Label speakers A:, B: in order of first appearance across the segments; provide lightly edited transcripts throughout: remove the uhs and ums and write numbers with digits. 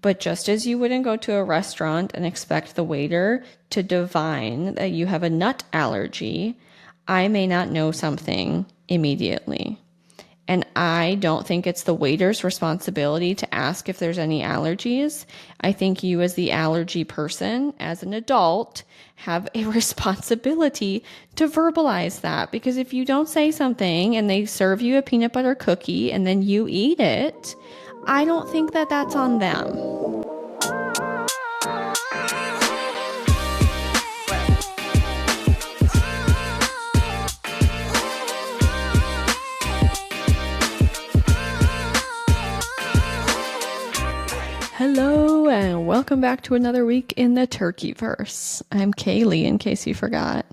A: But just as you wouldn't go to a restaurant and expect the waiter to divine that you have a nut allergy, I may not know something immediately. And I don't think it's the waiter's responsibility to ask if there's any allergies. I think you, as the allergy person, as an adult, have a responsibility to verbalize that. Because if you don't say something and they serve you a peanut butter cookie and then you eat it, I don't think that that's on them. Hello, and welcome back to another week in the Turkeyverse. I'm Kaylee, in case you forgot.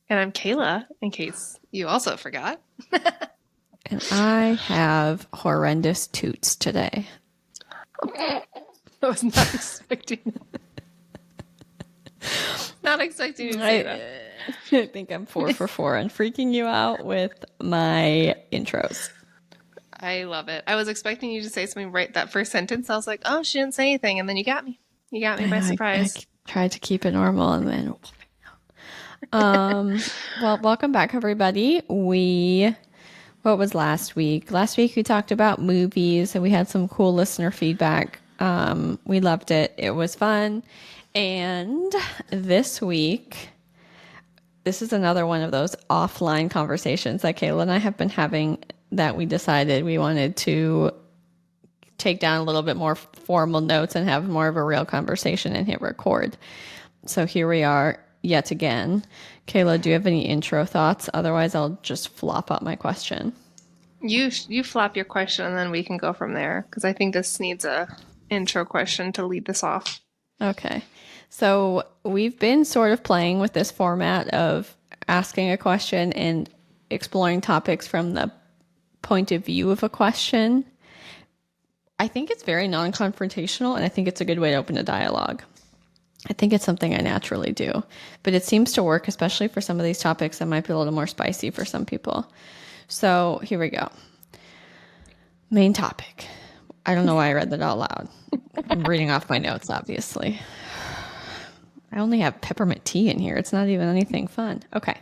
B: And I'm Kayla, in case you also forgot.
A: And I have horrendous toots today.
B: I was not expecting Not expecting you to say that.
A: I think I'm 4 for 4 and freaking you out with my intros.
B: I love it. I was expecting you to say something right that first sentence. I was like, oh, she didn't say anything. And then you got me. You got me by surprise.
A: I tried to keep it normal and then... well, welcome back, everybody. What was last week? Last week we talked about movies and we had some cool listener feedback. We loved it. It was fun. And this week, this is another one of those offline conversations that Kayla and I have been having that we decided we wanted to take down a little bit more formal notes and have more of a real conversation and hit record. So here we are yet again. Kayla, do you have any intro thoughts? Otherwise, I'll just flop out my question.
B: You flop your question and then we can go from there because I think this needs a intro question to lead this off.
A: Okay. So we've been sort of playing with this format of asking a question and exploring topics from the point of view of a question. I think it's very non-confrontational, and I think it's a good way to open a dialogue. I think it's something I naturally do, but it seems to work, especially for some of these topics that might be a little more spicy for some people. So here we go. Main topic. I don't know why I read that out loud. I'm reading off my notes, obviously. I only have peppermint tea in here. It's not even anything fun. Okay.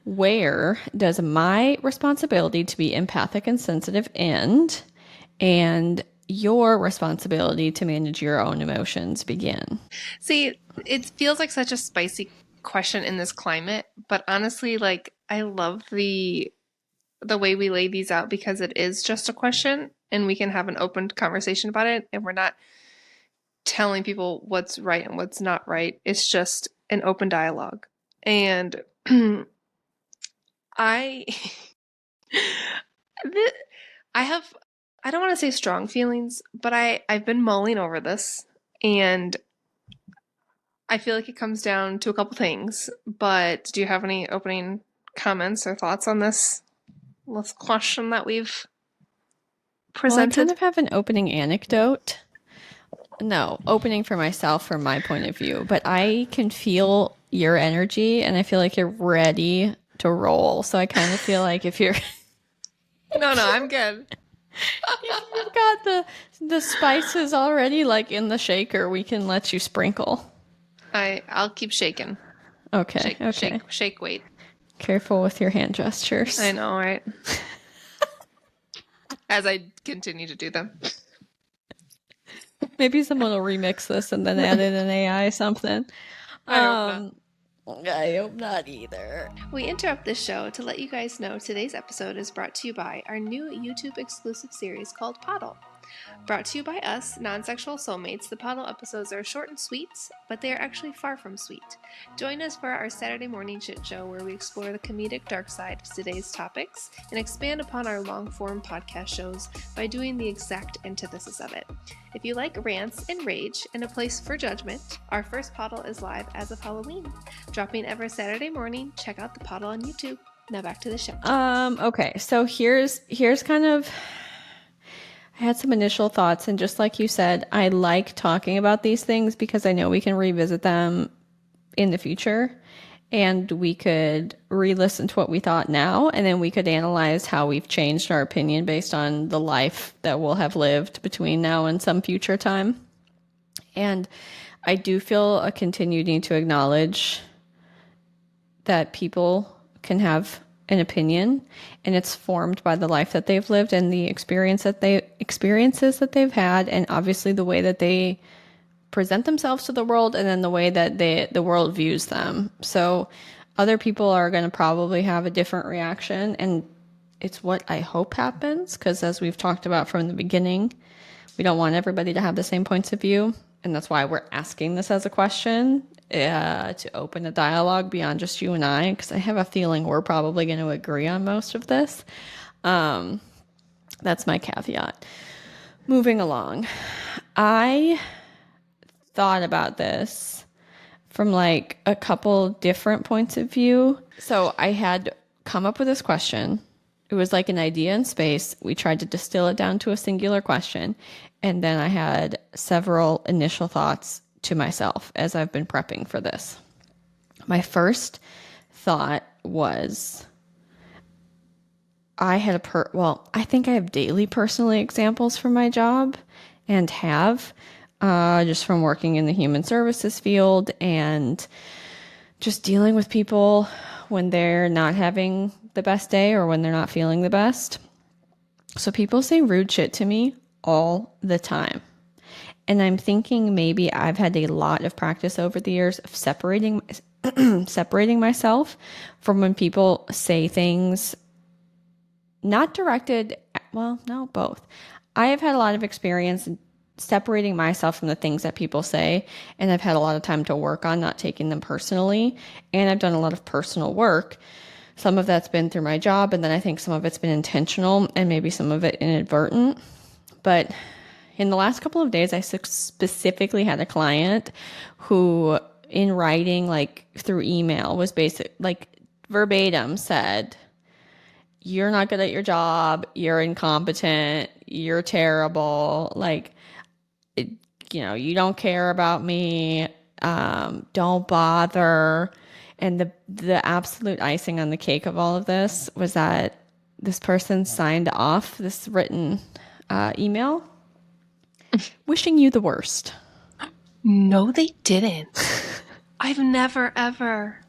A: Where does my responsibility to be empathic and sensitive end, and your responsibility to manage your own emotions begin?
B: See, it feels like such a spicy question in this climate, but honestly, like, I love the way we lay these out because it is just a question and we can have an open conversation about it, and we're not telling people what's right and what's not right. It's just an open dialogue. And I don't want to say strong feelings, but I've been mulling over this, and I feel like it comes down to a couple things. But do you have any opening comments or thoughts on this question that we've presented?
A: Well, I kind of have an opening anecdote. No, opening for myself from my point of view, but I can feel your energy and I feel like you're ready to roll. So I kind of feel like if you're...
B: No, I'm good.
A: If you've got the spices already like in the shaker, we can let you sprinkle.
B: I'll keep shaking.
A: Okay.
B: Shake weight.
A: Careful with your hand gestures.
B: I know, right? As I continue to do them.
A: Maybe someone will remix this and then add in an AI something. I hope not either.
B: We interrupt this show to let you guys know today's episode is brought to you by our new YouTube exclusive series called Poddle. Brought to you by us, Nonsexual Soulmates, the Poddle episodes are short and sweet, but they are actually far from sweet. Join us for our Saturday morning shit show where we explore the comedic dark side of today's topics and expand upon our long-form podcast shows by doing the exact antithesis of it. If you like rants and rage and a place for judgment, our first Poddle is live as of Halloween. Dropping every Saturday morning, check out the Poddle on YouTube. Now back to the show.
A: Okay, so here's kind of... I had some initial thoughts, and just like you said, I like talking about these things because I know we can revisit them in the future. and we could re-listen to what we thought now, and then we could analyze how we've changed our opinion based on the life that we'll have lived between now and some future time. And I do feel a continued need to acknowledge that people can have an opinion, and it's formed by the life that they've lived and the experiences that they've had, and obviously the way that they present themselves to the world, and then the way that the world views them. So other people are going to probably have a different reaction, and it's what I hope happens, because as we've talked about from the beginning, we don't want everybody to have the same points of view, and that's why we're asking this as a question, to open a dialogue beyond just you and I, because I have a feeling we're probably going to agree on most of this. That's my caveat. Moving along, I thought about this from like a couple different points of view. So I had come up with this question. It was like an idea in space. We tried to distill it down to a singular question. And then I had several initial thoughts to myself as I've been prepping for this. My first thought was, I think I have daily personal examples from my job, and have just from working in the human services field and just dealing with people when they're not having the best day or when they're not feeling the best. So people say rude shit to me all the time. And I'm thinking maybe I've had a lot of practice over the years of separating myself from when people say things not directed, both. I have had a lot of experience separating myself from the things that people say, and I've had a lot of time to work on not taking them personally, and I've done a lot of personal work. Some of that's been through my job, and then I think some of it's been intentional and maybe some of it inadvertent. But in the last couple of days, I specifically had a client who, in writing, like through email, was verbatim said, "You're not good at your job. You're incompetent. You're terrible. You don't care about me. Don't bother." And the absolute icing on the cake of all of this was that this person signed off this written email wishing you the worst.
B: No, they didn't. I've never, ever.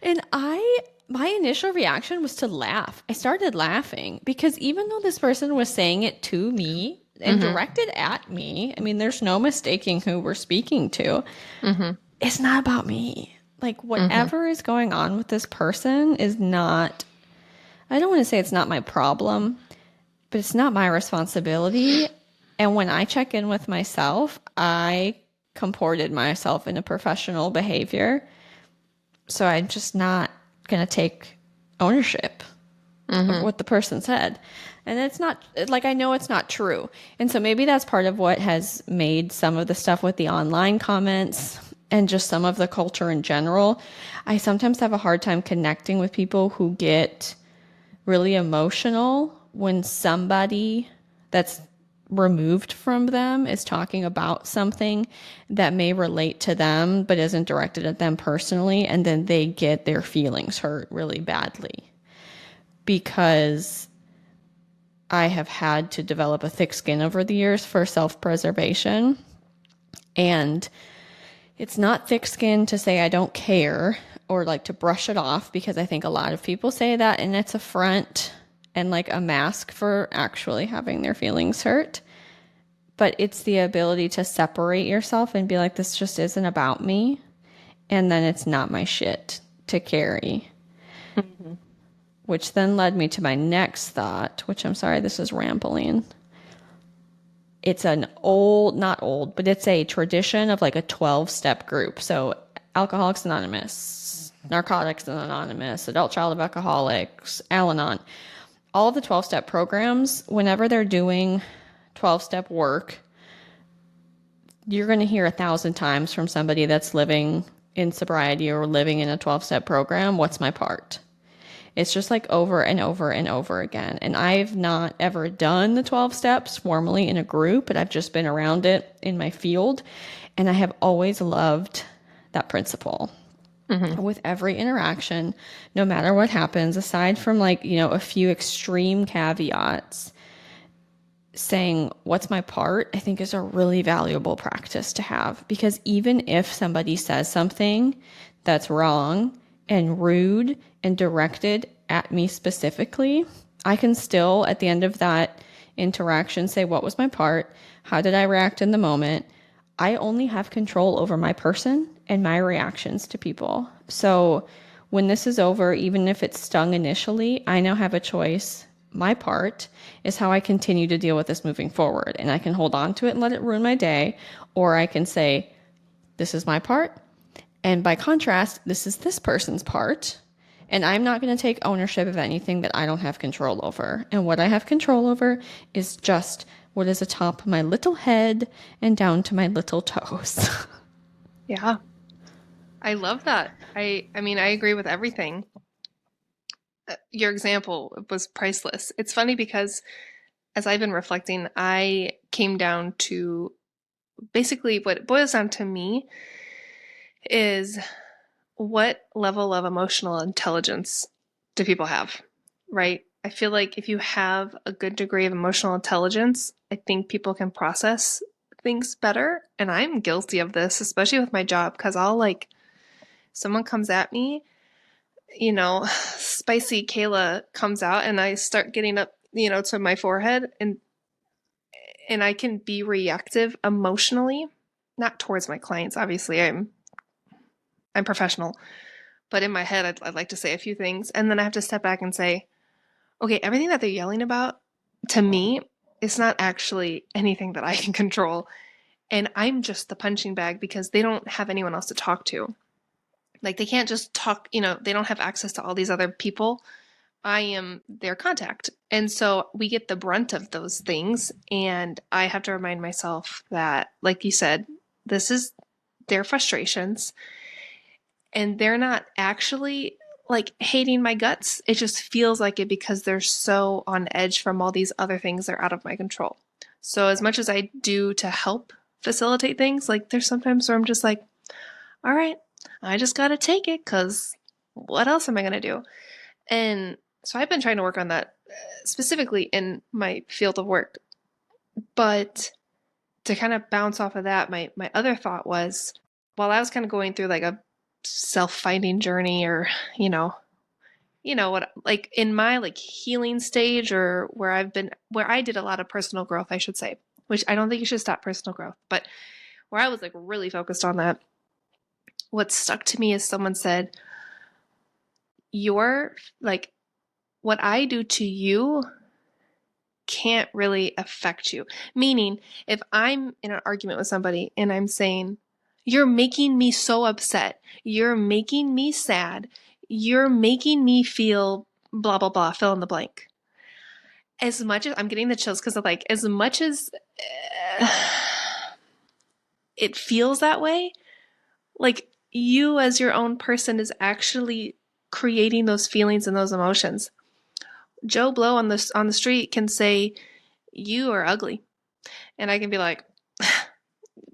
A: And my initial reaction was to laugh. I started laughing because even though this person was saying it to me and directed at me, I mean, there's no mistaking who we're speaking to. It's not about me. Like, whatever is going on with this person is not, I don't want to say it's not my problem, but it's not my responsibility. And when I check in with myself, I comported myself in a professional behavior. So I'm just not going to take ownership of what the person said. And it's not, I know it's not true. And so maybe that's part of what has made some of the stuff with the online comments and just some of the culture in general. I sometimes have a hard time connecting with people who get really emotional when somebody that's removed from them is talking about something that may relate to them but isn't directed at them personally, and then they get their feelings hurt really badly. Because I have had to develop a thick skin over the years for self-preservation, and it's not thick skin to say I don't care or to brush it off, because I think a lot of people say that and it's a front and a mask for actually having their feelings hurt. But it's the ability to separate yourself and be like, this just isn't about me. And then it's not my shit to carry. Which then led me to my next thought, which I'm sorry, this is rambling. It's an not old, but it's a tradition of a 12-step group. So Alcoholics Anonymous, Narcotics Anonymous, Adult Child of Alcoholics, Al-Anon. All of the 12-step programs, whenever they're doing 12-step work, you're going to hear 1,000 times from somebody that's living in sobriety or living in a 12-step program, what's my part? It's just over and over and over again. And I've not ever done the 12 steps formally in a group, but I've just been around it in my field. And I have always loved that principle.
B: Mm-hmm.
A: with every interaction, no matter what happens, aside from like, a few extreme caveats. Saying what's my part, I think is a really valuable practice to have, because even if somebody says something that's wrong and rude and directed at me specifically, I can still at the end of that interaction say, what was my part? How did I react in the moment? I only have control over my person and my reactions to people. So when this is over, even if it stung initially, I now have a choice. My part is how I continue to deal with this moving forward. And I can hold on to it and let it ruin my day, or I can say, this is my part. And by contrast, this is this person's part. And I'm not going to take ownership of anything that I don't have control over. And what I have control over is just what is atop my little head and down to my little toes.
B: Yeah. I love that. I mean, I agree with everything. Your example was priceless. It's funny because as I've been reflecting, I came down to basically what it boils down to me is what level of emotional intelligence do people have, right? I feel like if you have a good degree of emotional intelligence, I think people can process things better. And I'm guilty of this, especially with my job, because I'll like, someone comes at me, spicy Kayla comes out and I start getting up, to my forehead and I can be reactive emotionally, not towards my clients. Obviously, I'm professional, but in my head, I'd like to say a few things, and then I have to step back and say, okay, everything that they're yelling about to me is not actually anything that I can control, and I'm just the punching bag because they don't have anyone else to talk to. Like they can't just talk, they don't have access to all these other people. I am their contact. And so we get the brunt of those things. And I have to remind myself that, like you said, this is their frustrations. And they're not actually like hating my guts. It just feels like it because they're so on edge from all these other things that are out of my control. So, as much as I do to help facilitate things, like there's sometimes where I'm just like, all right, I just got to take it because what else am I going to do? And so I've been trying to work on that specifically in my field of work. But to kind of bounce off of that, my other thought was while I was kind of going through like a self-finding journey or, what like in my like healing stage or where I did a lot of personal growth, I should say, which I don't think you should stop personal growth, but where I was like really focused on that, what stuck to me is someone said, you're like what I do to you can't really affect you. Meaning, if I'm in an argument with somebody and I'm saying, you're making me so upset, you're making me sad, you're making me feel blah, blah, blah, fill in the blank. As much as I'm getting the chills because of like, as much as it feels that way, like you as your own person is actually creating those feelings and those emotions. Joe Blow on the street can say, you are ugly. And I can be like,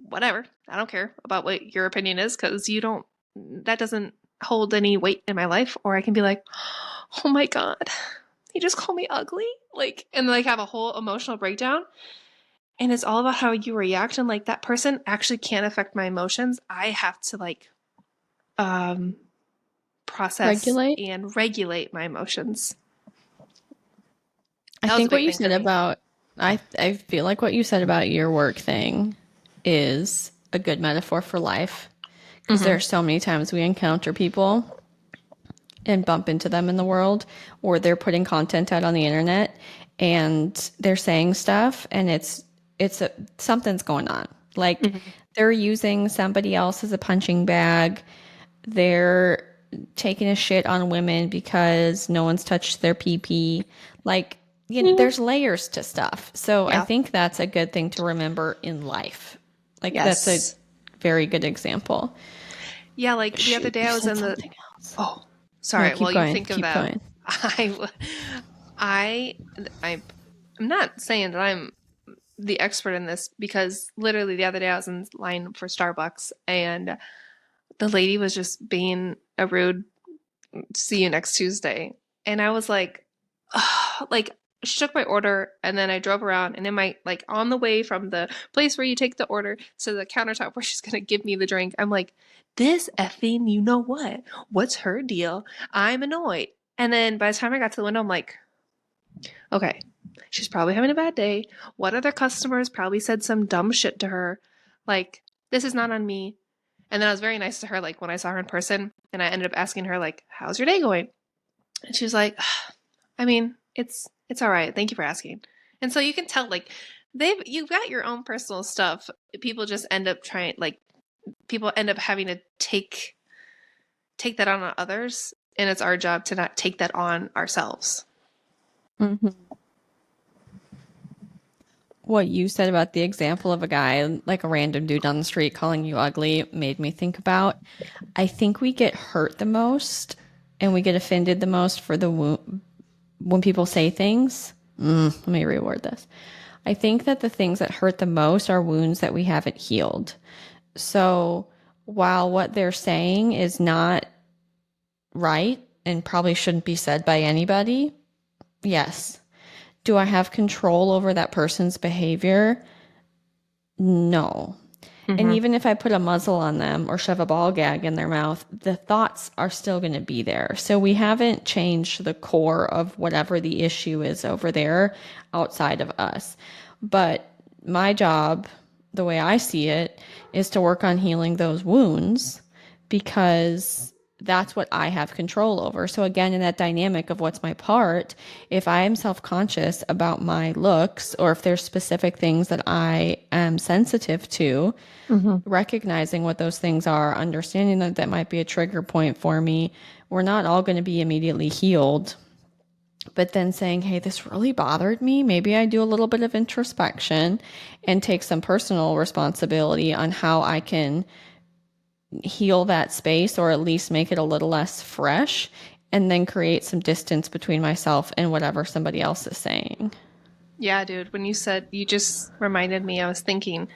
B: whatever. I don't care about what your opinion is because that doesn't hold any weight in my life. Or I can be like, oh my God, you just call me ugly? Like, and like have a whole emotional breakdown. And it's all about how you react. And like that person actually can't affect my emotions. I have to like process
A: Regulate.
B: and regulate my emotions.
A: I
B: That was a
A: think what
B: big
A: you
B: thing for
A: said
B: me.
A: about, I feel like what you said about your work thing is a good metaphor for life, because there
B: Mm-hmm.
A: are so many times we encounter people and bump into them in the world, or they're putting content out on the internet and they're saying stuff and something's going on. Like
B: Mm-hmm.
A: they're using somebody else as a punching bag. They're taking a shit on women because no one's touched their pee. Like, there's layers to stuff. So I
B: Yeah.
A: think that's a good thing to remember in life. Like that's a
B: Yes.
A: very good example.
B: Yeah, like the other
A: Shoot,
B: day
A: you
B: I was
A: said
B: in the.
A: something else.
B: Oh,
A: No,
B: sorry.
A: keep
B: While you
A: going.
B: think of
A: Keep
B: that,
A: going.
B: I, I, I'm not saying that I'm the expert in this because literally the other day I was in line for Starbucks and the lady was just being a rude, see you next Tuesday. And I was like, ugh, like, she took my order and then I drove around and in my, like, on the way from the place where you take the order to the countertop where she's going to give me the drink, I'm like, this effing, you know what? What's her deal? I'm annoyed. And then by the time I got to the window, I'm like, okay, she's probably having a bad day. What other customers probably said some dumb shit to her? Like, this is not on me. And then I was very nice to her, like, when I saw her in person, and I ended up asking her, like, how's your day going? And she was like, I mean, it's all right. Thank you for asking. And so you can tell, like, you've got your own personal stuff. People just end up people end up having to take that on others, and it's our job to not take that on ourselves.
A: Mm-hmm. What you said about the example of a guy, like a random dude on the street calling you ugly, made me think about, I think we get hurt the most and we get offended the most for when people say things. Let me reword this. I think that the things that hurt the most are wounds that we haven't healed. So while what they're saying is not right and probably shouldn't be said by anybody, yes. Do I have control over that person's behavior? No.
B: Mm-hmm.
A: And even if I put a muzzle on them or shove a ball gag in their mouth, the thoughts are still going to be there. So we haven't changed the core of whatever the issue is over there outside of us. But my job, the way I see it, is to work on healing those wounds because that's what I have control over. So again, in that dynamic of what's my part, if I am self-conscious about my looks or if there's specific things that I am sensitive to, recognizing what those things are, understanding that that might be a trigger point for me, we're not all going to be immediately healed. But then saying, hey, this really bothered me. Maybe I do a little bit of introspection and take some personal responsibility on how I can heal that space or at least make it a little less fresh and then create some distance between myself and whatever somebody else is saying.
B: Yeah, dude, when you said, you just reminded me, I was thinking,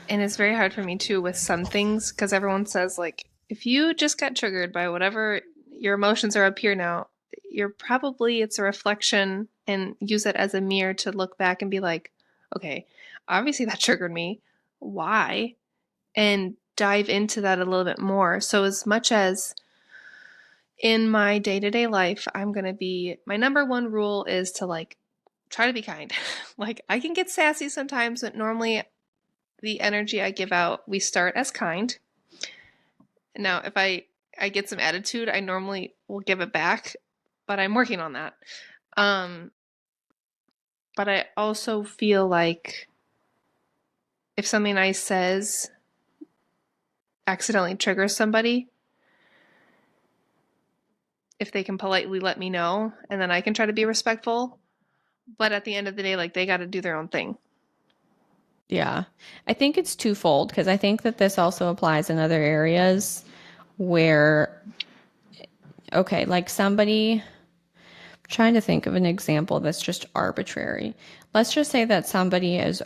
B: and it's very hard for me too with some things because everyone says, like, if you just got triggered by whatever your emotions are up here now, it's a reflection, and use it as a mirror to look back and be like, okay, obviously that triggered me. Why? And dive into that a little bit more. So as much as in my day-to-day life, my number one rule is to, like, try to be kind. Like, I can get sassy sometimes, but normally the energy I give out, we start as kind. Now, if I get some attitude, I normally will give it back, but I'm working on that. But I also feel like if something nice says accidentally triggers somebody, if they can politely let me know, and then I can try to be respectful. But at the end of the day, like, they got to do their own thing.
A: Yeah. I think it's twofold because I think that this also applies in other areas where, okay, like somebody, I'm trying to think of an example that's just arbitrary. Let's just say that somebody is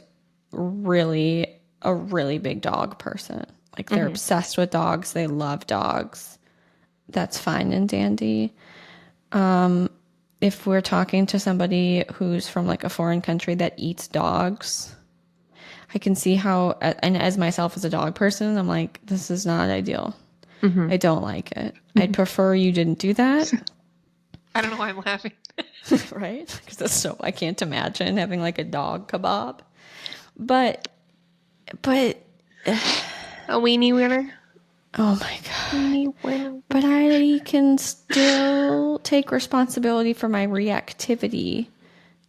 A: really a really big dog person. Like they're obsessed with dogs. They love dogs. That's fine and dandy. If we're talking to somebody who's from like a foreign country that eats dogs, I can see how, and as myself as a dog person, I'm like, this is not ideal. I don't like it. I'd prefer you didn't do that.
B: I don't know why I'm laughing.
A: Right? Because that's so, I can't imagine having like a dog kebab. But
B: a weenie winner.
A: Oh my God. But I can still take responsibility for my reactivity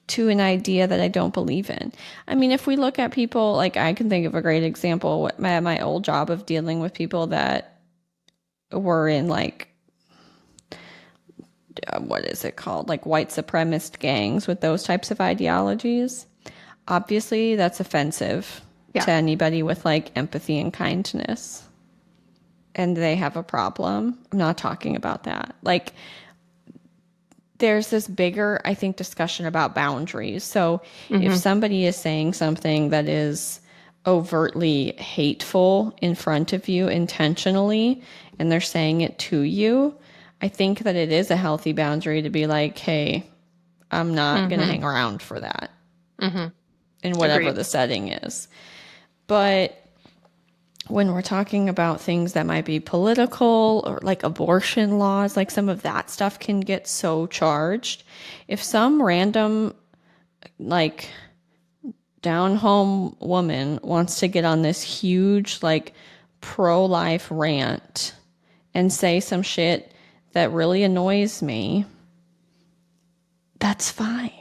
A: to an idea that I don't believe in. I mean, if we look at people, like I can think of a great example, my old job of dealing with people that were in like, what is it called? Like white supremacist gangs with those types of ideologies. Obviously, that's offensive to anybody with like empathy and kindness. And they have a problem. I'm not talking about that. Like, there's this bigger, I think, discussion about boundaries. So if somebody is saying something that is overtly hateful in front of you intentionally and they're saying it to you, I think that it is a healthy boundary to be like, hey, I'm not going to hang around for that in whatever
B: Agreed.
A: the setting is. But when we're talking about things that might be political or like abortion laws, like some of that stuff can get so charged. If some random, like, down home woman wants to get on this huge, like, pro life rant and say some shit that really annoys me, that's fine.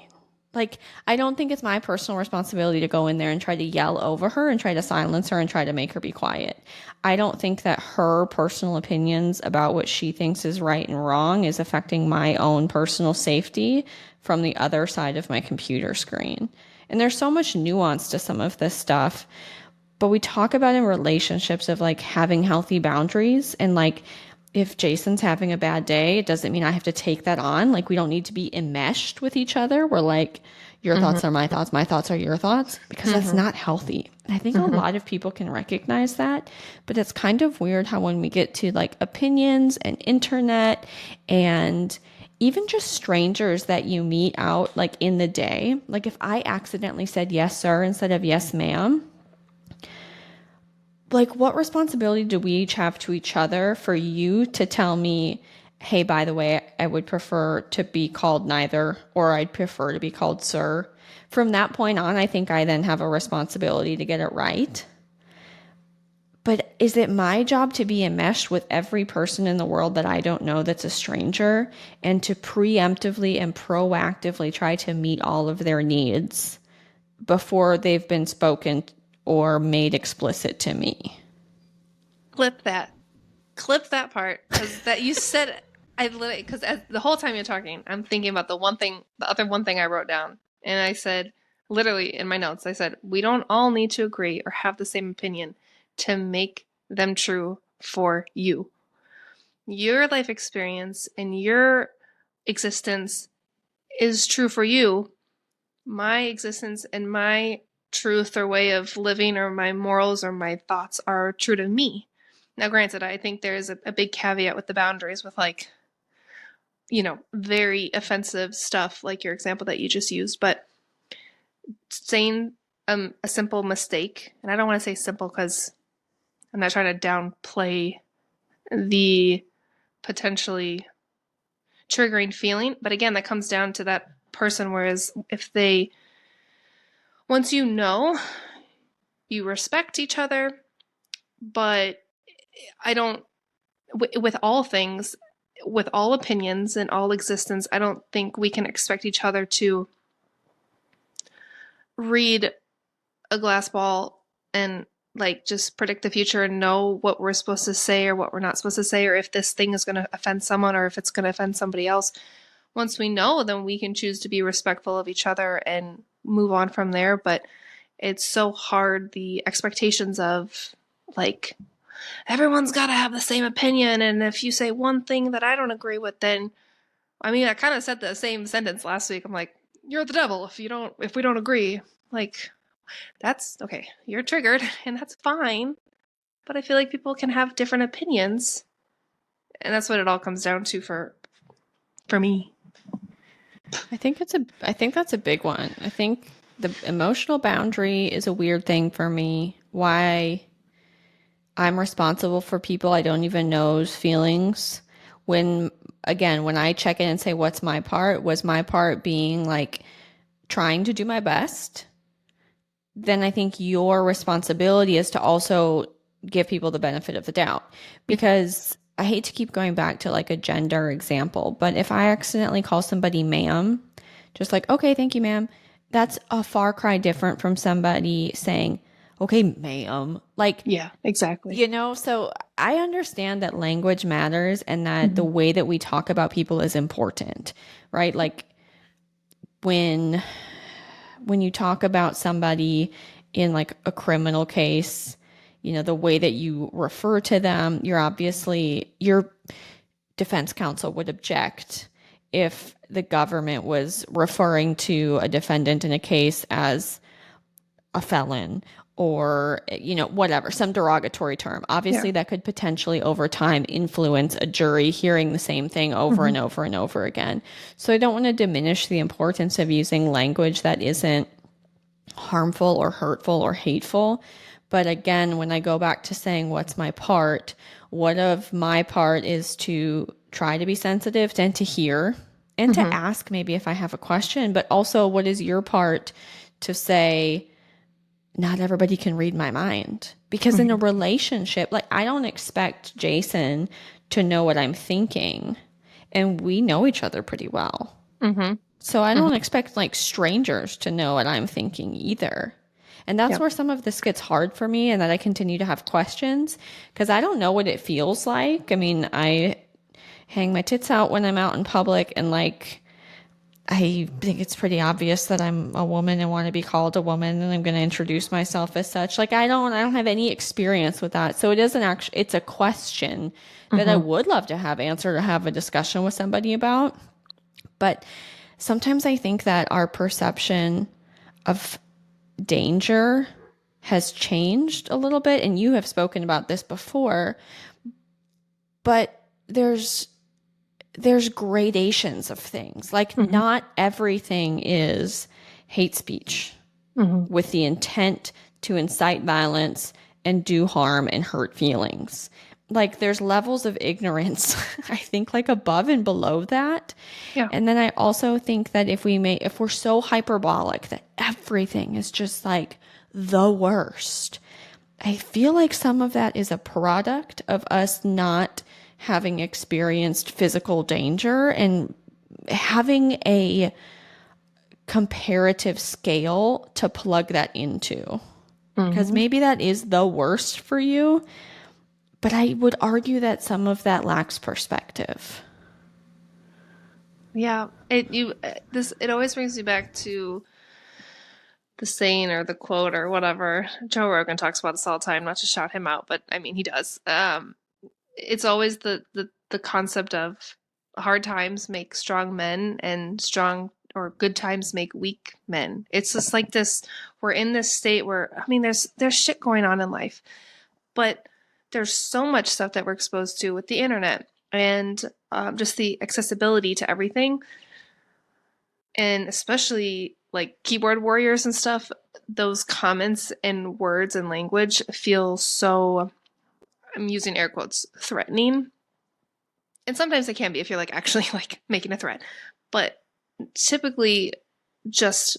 A: Like, I don't think it's my personal responsibility to go in there and try to yell over her and try to silence her and try to make her be quiet. I don't think that her personal opinions about what she thinks is right and wrong is affecting my own personal safety from the other side of my computer screen. And there's so much nuance to some of this stuff. But we talk about in relationships of like having healthy boundaries and like, if Jason's having a bad day, it doesn't mean I have to take that on. Like, we don't need to be enmeshed with each other. We're like, your thoughts are my thoughts are your thoughts, because that's not healthy. And I think a lot of people can recognize that, but it's kind of weird how when we get to like opinions and internet and even just strangers that you meet out like in the day, like if I accidentally said yes, sir, instead of yes, ma'am, like, what responsibility do we each have to each other for you to tell me, hey, by the way, I would prefer to be called neither, or I'd prefer to be called sir? From that point on, I think I then have a responsibility to get it right. But is it my job to be enmeshed with every person in the world that I don't know that's a stranger and to preemptively and proactively try to meet all of their needs before they've been spoken or made explicit to me?
B: Clip that part, because that you said, I literally, because the whole time you're talking, I'm thinking about the other one thing I wrote down, and I said, literally in my notes, I said, we don't all need to agree or have the same opinion to make them true for you. Your life experience and your existence is true for you. My existence and my truth or way of living or my morals or my thoughts are true to me. Now, granted, I think there's a big caveat with the boundaries with like, very offensive stuff like your example that you just used, but saying a simple mistake, and I don't want to say simple because I'm not trying to downplay the potentially triggering feeling, but again, that comes down to that person, whereas if they, once you know, you respect each other, but I don't, with all things, with all opinions and all existence, I don't think we can expect each other to read a glass ball and like just predict the future and know what we're supposed to say or what we're not supposed to say, or if this thing is going to offend someone or if it's going to offend somebody else. Once we know, then we can choose to be respectful of each other and move on from there. But it's so hard, the expectations of like, everyone's got to have the same opinion, and if you say one thing that I don't agree with, then I kind of said the same sentence last week. I'm like, you're the devil if we don't agree. Like, that's okay, you're triggered and that's fine, but I feel like people can have different opinions, and that's what it all comes down to for me.
A: I think that's a big one. I think the emotional boundary is a weird thing for me. Why I'm responsible for people I don't even know's feelings. When I check in and say, what's my part? Was my part being like trying to do my best? Then I think your responsibility is to also give people the benefit of the doubt. Because I hate to keep going back to like a gender example, but if I accidentally call somebody ma'am, just like, okay, thank you, ma'am, that's a far cry different from somebody saying, okay, ma'am. Like,
B: Yeah, exactly.
A: so I understand that language matters and that the way that we talk about people is important, right? Like when you talk about somebody in like a criminal case, the way that you refer to them, your defense counsel would object if the government was referring to a defendant in a case as a felon or, whatever, some derogatory term. Obviously,
B: Yeah.
A: that could potentially over time influence a jury hearing the same thing over
B: Mm-hmm.
A: and over and over again. So I don't want to diminish the importance of using language that isn't harmful or hurtful or hateful. But again, when I go back to saying, what's my part? What of my part is to try to be sensitive and to hear and to
B: Mm-hmm.
A: ask maybe if I have a question, but also what is your part to say, not everybody can read my mind? Because in a
B: Mm-hmm.
A: relationship, like I don't expect Jason to know what I'm thinking, and we know each other pretty well.
B: Mm-hmm.
A: So I don't
B: Mm-hmm.
A: expect like strangers to know what I'm thinking either. And that's
B: Yep.
A: where some of this gets hard for me, and that I continue to have questions because I don't know what it feels like. I mean, I hang my tits out when I'm out in public, and like I think it's pretty obvious that I'm a woman and want to be called a woman, and I'm going to introduce myself as such. Like I don't have any experience with that. So it isn't actually, it's a question that I
B: Mm-hmm.
A: would love to have answered or have a discussion with somebody about. But sometimes I think that our perception of danger has changed a little bit. And you have spoken about this before, but there's gradations of things. Like
B: Mm-hmm.
A: not everything is hate speech
B: Mm-hmm.
A: with the intent to incite violence and do harm and hurt feelings. Like there's levels of ignorance, I think, like above and below that.
B: Yeah.
A: And then I also think that if we're so hyperbolic that everything is just like the worst, I feel like some of that is a product of us not having experienced physical danger and having a comparative scale to plug that into. Because
B: Mm-hmm.
A: maybe that is the worst for you, but I would argue that some of that lacks perspective.
B: Yeah. It always brings me back to the saying or the quote or whatever. Joe Rogan talks about this all the time, not to shout him out, but I mean he does. It's always the concept of hard times make strong men and strong or good times make weak men. It's just like this, we're in this state where I mean there's shit going on in life, but there's so much stuff that we're exposed to with the internet and just the accessibility to everything, and especially like keyboard warriors and stuff. Those comments and words and language feel so, I'm using air quotes, threatening. And sometimes it can be if you're like actually like making a threat, but typically just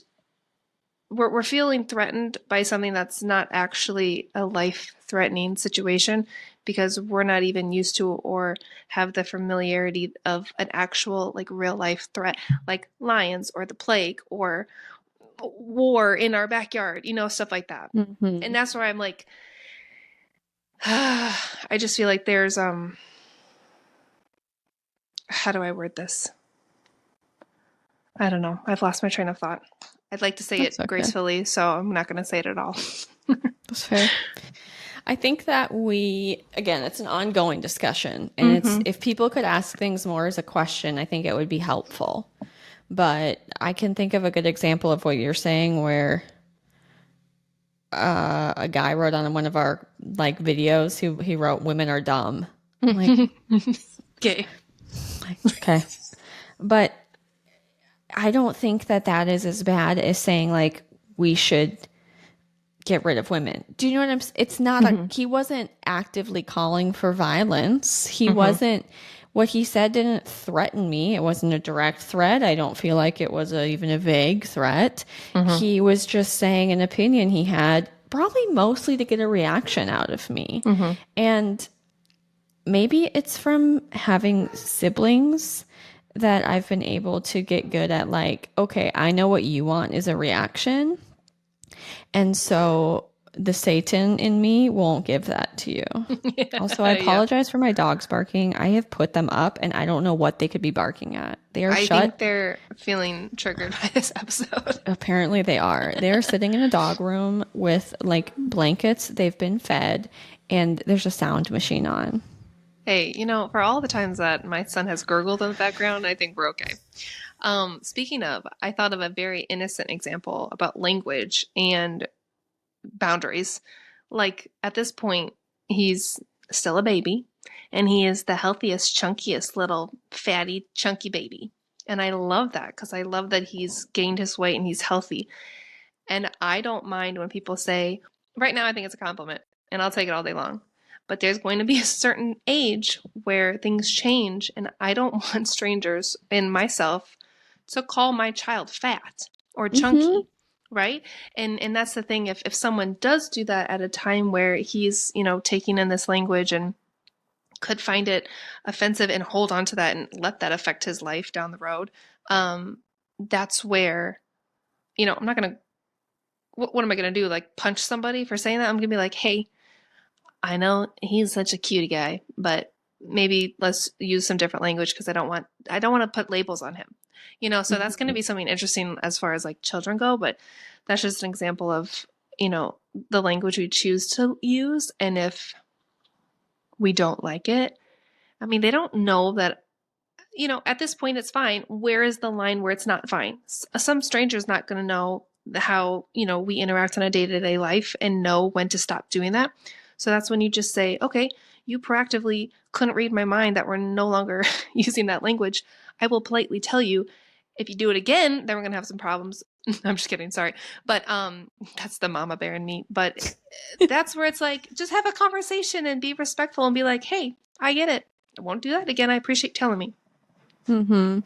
B: we're feeling threatened by something that's not actually a life threatening situation, because we're not even used to or have the familiarity of an actual like real life threat like lions or the plague or war in our backyard, stuff like that.
A: Mm-hmm.
B: And that's where I'm like I just feel like there's how do I word this? I don't know. I've lost my train of thought. I'd like to say
A: That's
B: it
A: okay.
B: gracefully, so I'm not going to say it at all.
A: That's fair. I think that again, it's an ongoing discussion. And
B: Mm-hmm.
A: if people could ask things more as a question, I think it would be helpful. But I can think of a good example of what you're saying where a guy wrote on one of our like videos who he wrote women are dumb. I'm
B: Okay.
A: like, okay. But I don't think that that is as bad as saying like we should get rid of women. Do you know what I'm saying? It's not
B: Mm-hmm.
A: he wasn't actively calling for violence. He
B: Mm-hmm.
A: wasn't, what he said didn't threaten me. It wasn't a direct threat. I don't feel like it was even a vague threat.
B: Mm-hmm.
A: He was just saying an opinion he had, probably mostly to get a reaction out of me.
B: Mm-hmm.
A: And maybe it's from having siblings that I've been able to get good at like, okay, I know what you want is a reaction. And so the Satan in me won't give that to you. Also, I
B: Yeah.
A: apologize for my dogs barking. I have put them up and I don't know what they could be barking at. They are
B: I think
A: shut.
B: they're feeling triggered by this episode.
A: Apparently, they are. They're sitting in a dog room with like blankets. They've been fed and there's a sound machine on.
B: Hey, for all the times that my son has gurgled in the background, I think we're okay. Speaking of, I thought of a very innocent example about language and boundaries. Like at this point, he's still a baby and he is the healthiest, chunkiest little fatty, chunky baby. And I love that because I love that he's gained his weight and he's healthy. And I don't mind when people say, right now I think it's a compliment and I'll take it all day long. But there's going to be a certain age where things change, and I don't want strangers and myself to call my child fat or chunky, right? And that's the thing. If someone does do that at a time where he's, taking in this language and could find it offensive and hold on to that and let that affect his life down the road, that's where, I'm not going to, what am I going to do? Like punch somebody for saying that? I'm going to be like, hey, I know he's such a cutie guy, but maybe let's use some different language because I don't want to put labels on him. So that's going to be something interesting as far as like children go, but that's just an example of, the language we choose to use. And if we don't like it, I mean, they don't know that, at this point it's fine. Where is the line where it's not fine? Some stranger's not going to know how, we interact on a day-to-day life and know when to stop doing that. So that's when you just say, okay, you proactively couldn't read my mind that we're no longer using that language. I will politely tell you, if you do it again, then we're going to have some problems. I'm just kidding. Sorry. But that's the mama bear in me. But that's where it's like, just have a conversation and be respectful and be like, hey, I get it. I won't do that again. I appreciate telling me.
A: You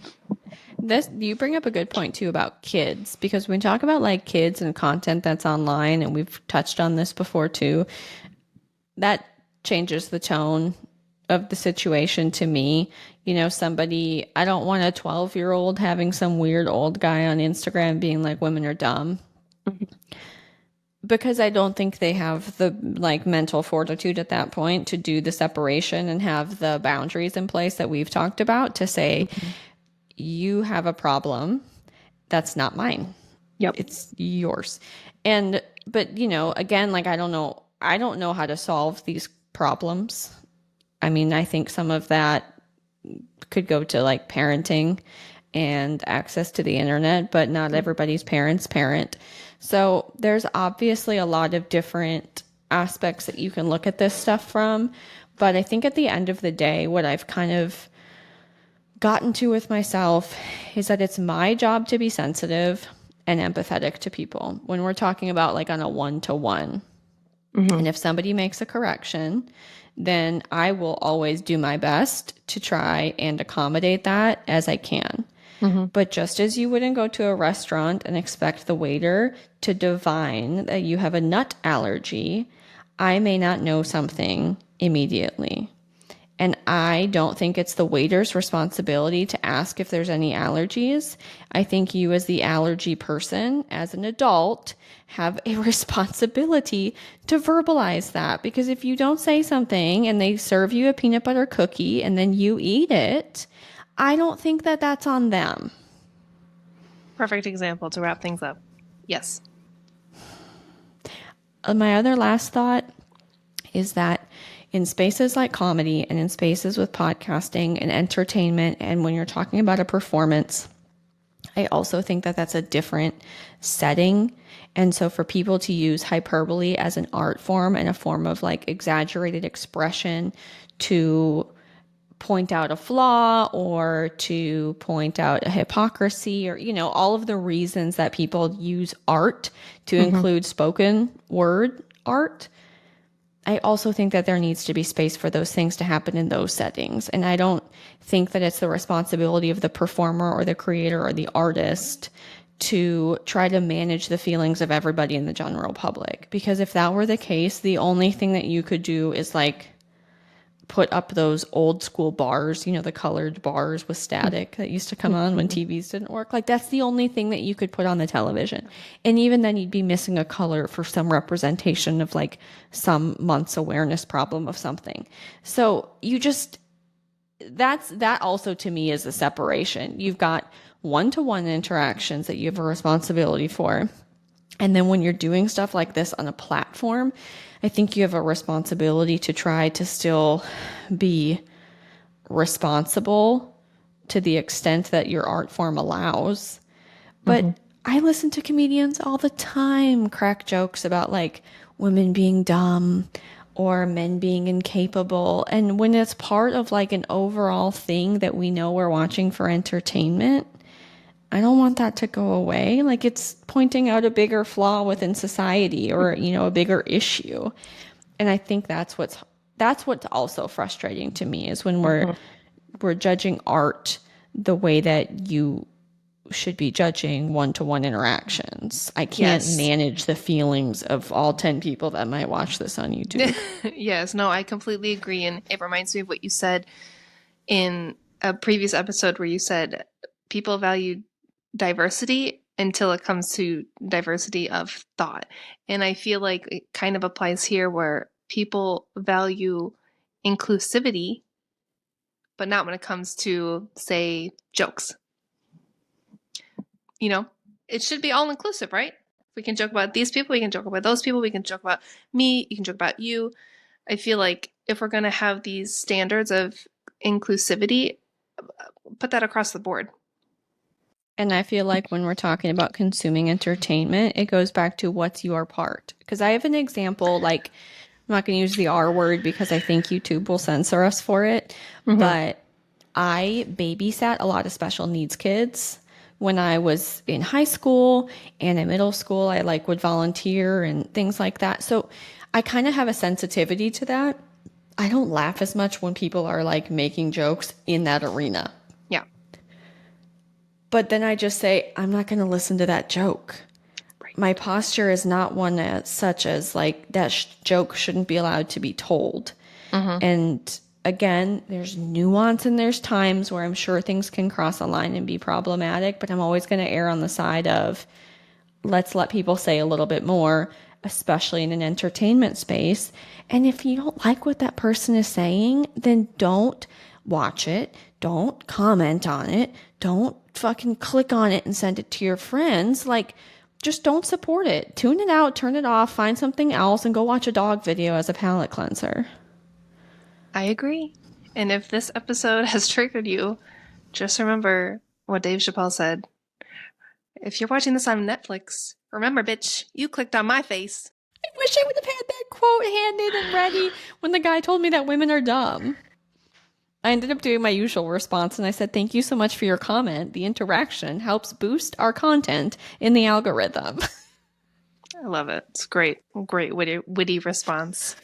A: bring up a good point too about kids, because when we talk about like kids and content that's online, and we've touched on this before too, that changes the tone of the situation to me. I don't want a 12-year-old having some weird old guy on Instagram being like women are dumb. Because I don't think they have the like mental fortitude at that point to do the separation and have the boundaries in place that we've talked about to say, you have a problem. That's not mine.
B: Yep.
A: It's yours. But again, like, I don't know how to solve these problems. I mean, I think some of that could go to like parenting and access to the internet, but not everybody's parents parent. So there's obviously a lot of different aspects that you can look at this stuff from. But I think at the end of the day, what I've kind of gotten to with myself is that it's my job to be sensitive and empathetic to people when we're talking about like on a one-to-one. And if somebody makes a correction, then I will always do my best to try and accommodate that as I can. But just as you wouldn't go to a restaurant and expect the waiter to divine that you have a nut allergy, I may not know something immediately. And I don't think it's the waiter's responsibility to ask if there's any allergies. I think you as the allergy person, as an adult, have a responsibility to verbalize that. Because if you don't say something and they serve you a peanut butter cookie and then you eat it, I don't think that that's on them.
B: Perfect example to wrap things up. Yes.
A: My other last thought is that in spaces like comedy and in spaces with podcasting and entertainment, and when you're talking about a performance, I also think that that's a different setting. And so for people to use hyperbole as an art form and a form of like exaggerated expression to point out a flaw or to point out a hypocrisy or, all of the reasons that people use art to include spoken word art, I also think that there needs to be space for those things to happen in those settings. And I don't think that it's the responsibility of the performer or the creator or the artist to try to manage the feelings of everybody in the general public. Because if that were the case, the only thing that you could do is like put up those old school bars, the colored bars with static that used to come on when TVs didn't work. Like that's the only thing that you could put on the television. And even then you'd be missing a color for some representation of like some month's awareness problem of something. So that also to me is a separation. You've got one-to-one interactions that you have a responsibility for. And then when you're doing stuff like this on a platform, I think you have a responsibility to try to still be responsible to the extent that your art form allows. But I listen to comedians all the time crack jokes about like women being dumb or men being incapable. And when it's part of like an overall thing that we know we're watching for entertainment, I don't want that to go away. Like it's pointing out a bigger flaw within society or, a bigger issue. And I think that's what's also frustrating to me is when we're judging art the way that you should be judging one-to-one interactions. I can't manage the feelings of all 10 people that might watch this on YouTube.
B: Yes, no, I completely agree. And it reminds me of what you said in a previous episode where you said people value diversity until it comes to diversity of thought. And I feel like it kind of applies here where people value inclusivity, but not when it comes to, say, jokes. It should be all inclusive, right? We can joke about these people, we can joke about those people, we can joke about me, you can joke about you. I feel like if we're going to have these standards of inclusivity, put that across the board.
A: And I feel like when we're talking about consuming entertainment, it goes back to what's your part. Because I have an example, like, I'm not going to use the R word because I think YouTube will censor us for it, but I babysat a lot of special needs kids. When I was in high school and in middle school, I would volunteer and things like that. So I kind of have a sensitivity to that. I don't laugh as much when people are like making jokes in that arena.
B: Yeah.
A: But then I just say, I'm not going to listen to that joke. Right. My posture is not one that's such as like that joke shouldn't be allowed to be told. And again, there's nuance and there's times where I'm sure things can cross a line and be problematic, but I'm always going to err on the side of let's let people say a little bit more, especially in an entertainment space. And if you don't like what that person is saying, then don't watch it. Don't comment on it. Don't fucking click on it and send it to your friends. Like, just don't support it. Tune it out, turn it off, find something else, and go watch a dog video as a palate cleanser.
B: I agree. And if this episode has triggered you, just remember what Dave Chappelle said. If you're watching this on Netflix, remember, bitch, you clicked on my face.
A: I wish I would have had that quote handed and ready when the guy told me that women are dumb. I ended up doing my usual response and I said, thank you so much for your comment. The interaction helps boost our content in the algorithm.
B: I love it. It's great. Great witty response.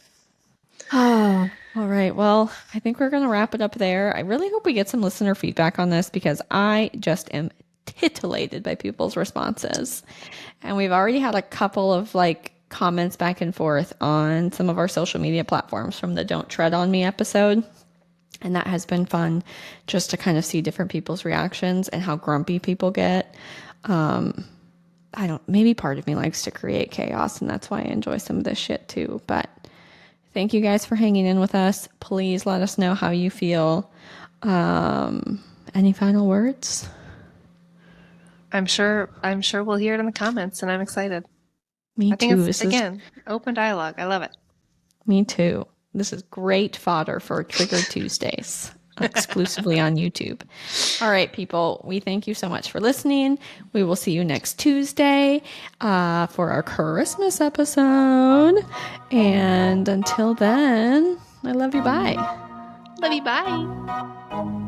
A: Oh, all right. Well, I think we're going to wrap it up there. I really hope we get some listener feedback on this because I just am titillated by people's responses. And we've already had a couple of comments back and forth on some of our social media platforms from the Don't Tread on Me episode. And that has been fun just to kind of see different people's reactions and how grumpy people get. Maybe part of me likes to create chaos and that's why I enjoy some of this shit too. But thank you guys for hanging in with us. Please let us know how you feel. Any final words?
B: I'm sure we'll hear it in the comments and I'm excited.
A: Me too.
B: Again, open dialogue. I love it.
A: Me too. This is great fodder for Trigger Tuesdays, exclusively on YouTube. All right, people, we thank you so much for listening. We will see you next Tuesday for our Christmas episode. And until then, I love you. Bye.
B: Love you. Bye.